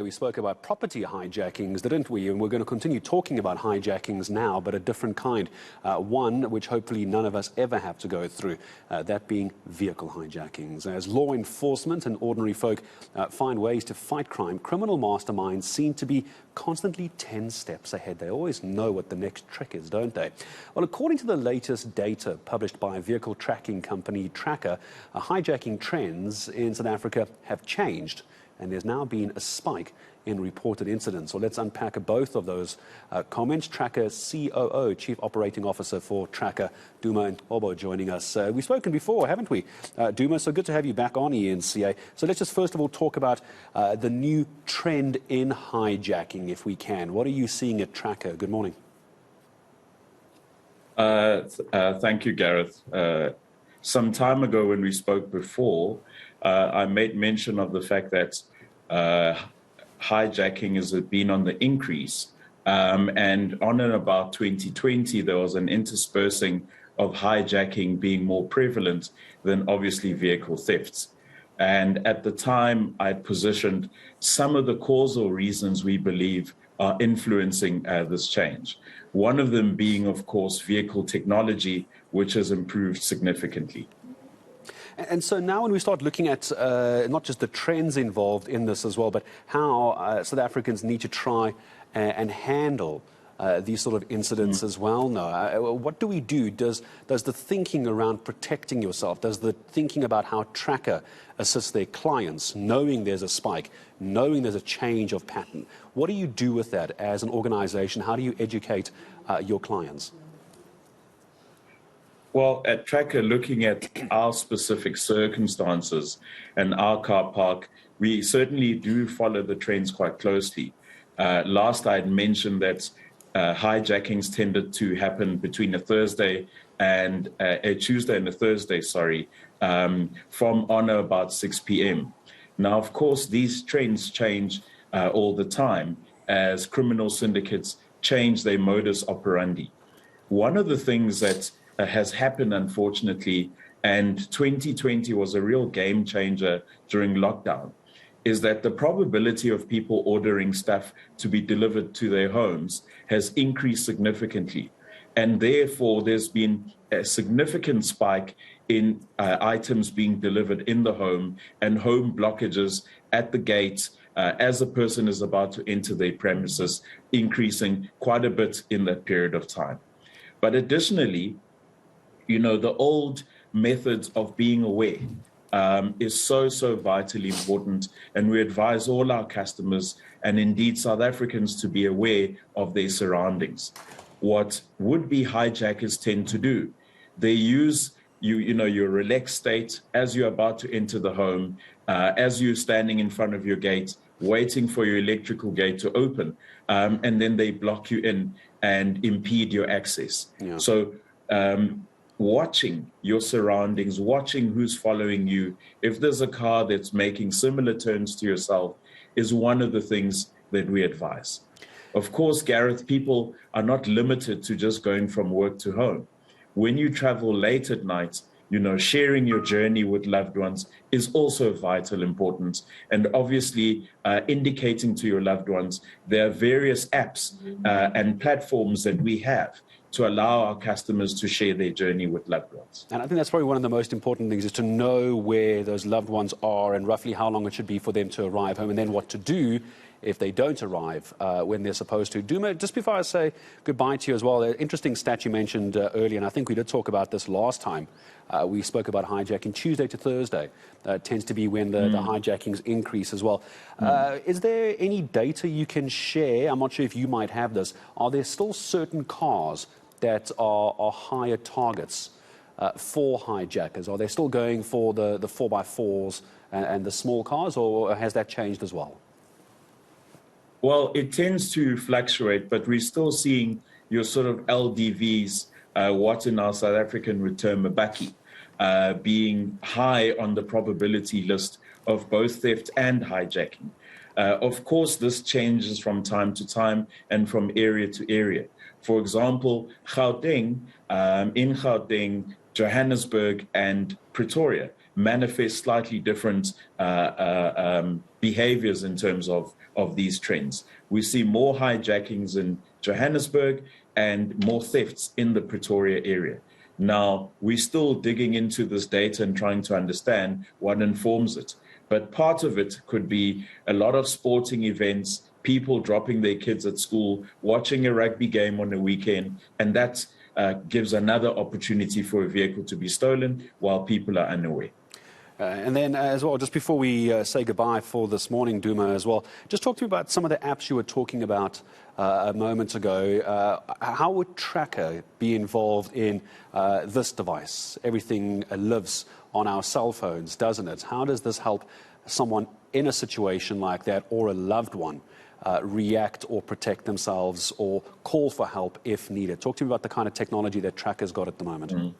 We spoke about property hijackings, didn't we? And we're going to continue talking about hijackings now, but a different kind. One which hopefully none of us ever have to go through, that being vehicle hijackings. As law enforcement and ordinary folk find ways to fight crime, criminal masterminds seem to be constantly 10 steps ahead. They always know what the next trick is, don't they? Well, according to the latest data published by vehicle tracking company Tracker, hijacking trends in South Africa have changed. And there's now been a spike in reported incidents. So let's unpack both of those comments. Tracker COO, Chief Operating Officer for Tracker, Duma Ngcobo, joining us. We've spoken before, haven't we, Duma? So good to have you back on eNCA. So let's just first of all talk about the new trend in hijacking, if we can. What are you seeing at Tracker? Good morning. Thank you, Gareth. Some time ago when we spoke before, I made mention of the fact that hijacking has been on the increase. And on and about 2020, there was an interspersing of hijacking being more prevalent than obviously vehicle thefts. And at the time, I positioned some of the causal reasons we believe are influencing this change. One of them being, of course, vehicle technology, which has improved significantly. And so now when we start looking at not just the trends involved in this as well, but how South Africans need to try and handle these sort of incidents as well now, what do we do? Does the thinking around protecting yourself, does the thinking about how Tracker assists their clients, knowing there's a spike, knowing there's a change of pattern, what do you do with that as an organization? How do you educate your clients? Well, at Tracker, looking at our specific circumstances and our car park, we certainly do follow the trends quite closely. Last I had mentioned that hijackings tended to happen between a Tuesday and a Thursday, from on or about 6 p.m. Now, of course, these trends change all the time as criminal syndicates change their modus operandi. One of the things that has happened, unfortunately, and 2020 was a real game changer during lockdown, is that the probability of people ordering stuff to be delivered to their homes has increased significantly. And therefore, there's been a significant spike in items being delivered in the home and home blockages at the gate as a person is about to enter their premises, increasing quite a bit in that period of time. But additionally, you know, the old methods of being aware is so vitally important. And we advise all our customers and indeed South Africans to be aware of their surroundings. What would-be hijackers tend to do, they use your relaxed state as you're about to enter the home, as you're standing in front of your gate, waiting for your electrical gate to open, and then they block you in and impede your access. Yeah. So watching your surroundings, watching who's following you, if there's a car that's making similar turns to yourself, is one of the things that we advise. Of course, Gareth, people are not limited to just going from work to home. When you travel late at night, sharing your journey with loved ones is also vital importance. And obviously, indicating to your loved ones, there are various apps and platforms that we have to allow our customers to share their journey with loved ones. And I think that's probably one of the most important things, is to know where those loved ones are and roughly how long it should be for them to arrive home, and then what to do if they don't arrive when they're supposed to. Duma, just before I say goodbye to you as well, an interesting stat you mentioned earlier, and I think we did talk about this last time. We spoke about hijacking. Tuesday to Thursday tends to be when the hijackings increase as well. Is there any data you can share? I'm not sure if you might have this. Are there still certain cars that are higher targets for hijackers? Are they still going for the 4x4s and the small cars, or has that changed as well? Well, it tends to fluctuate, but we're still seeing your sort of LDVs, what in our South African would term mabaki, being high on the probability list of both theft and hijacking. Of course, this changes from time to time and from area to area. For example, in Gauteng, Johannesburg and Pretoria manifest slightly different behaviors in terms of these trends. We see more hijackings in Johannesburg and more thefts in the Pretoria area. Now, we're still digging into this data and trying to understand what informs it. But part of it could be a lot of sporting events, people dropping their kids at school, watching a rugby game on a weekend, and that gives another opportunity for a vehicle to be stolen while people are unaware. And then as well, just before we say goodbye for this morning, Duma, as well, just talk to me about some of the apps you were talking about a moment ago. How would Tracker be involved in this device? Everything lives on our cell phones, doesn't it? How does this help someone in a situation like that, or a loved one, react or protect themselves or call for help if needed? Talk to me about the kind of technology that Tracker's got at the moment.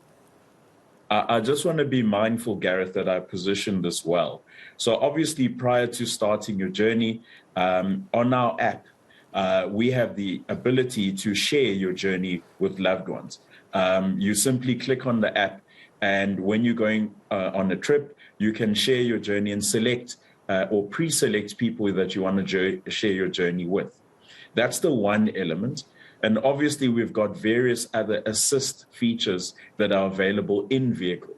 I just want to be mindful, Gareth, that I position this well. So obviously, prior to starting your journey, on our app, we have the ability to share your journey with loved ones. You simply click on the app, and when you're going on a trip, you can share your journey and select or pre-select people that you want to share your journey with. That's the one element. And obviously, we've got various other assist features that are available in vehicle.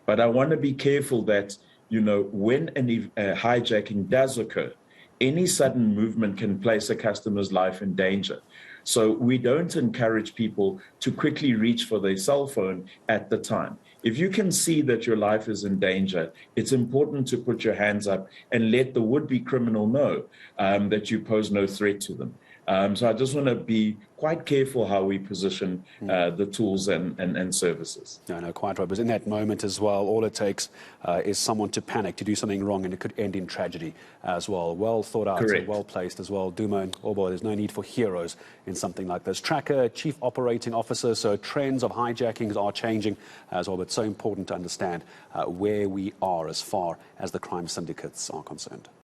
But I want to be careful that, when a hijacking does occur, any sudden movement can place a customer's life in danger. So we don't encourage people to quickly reach for their cell phone at the time. If you can see that your life is in danger, it's important to put your hands up and let the would-be criminal know that you pose no threat to them. So I just want to be quite careful how we position the tools and services. No, quite right. Because in that moment as well, all it takes is someone to panic, to do something wrong, and it could end in tragedy as well. Well thought out, and well placed as well. Duma Ngcobo, there's no need for heroes in something like this. Tracker, Chief Operating Officer, so trends of hijackings are changing as well, but so important to understand where we are as far as the crime syndicates are concerned.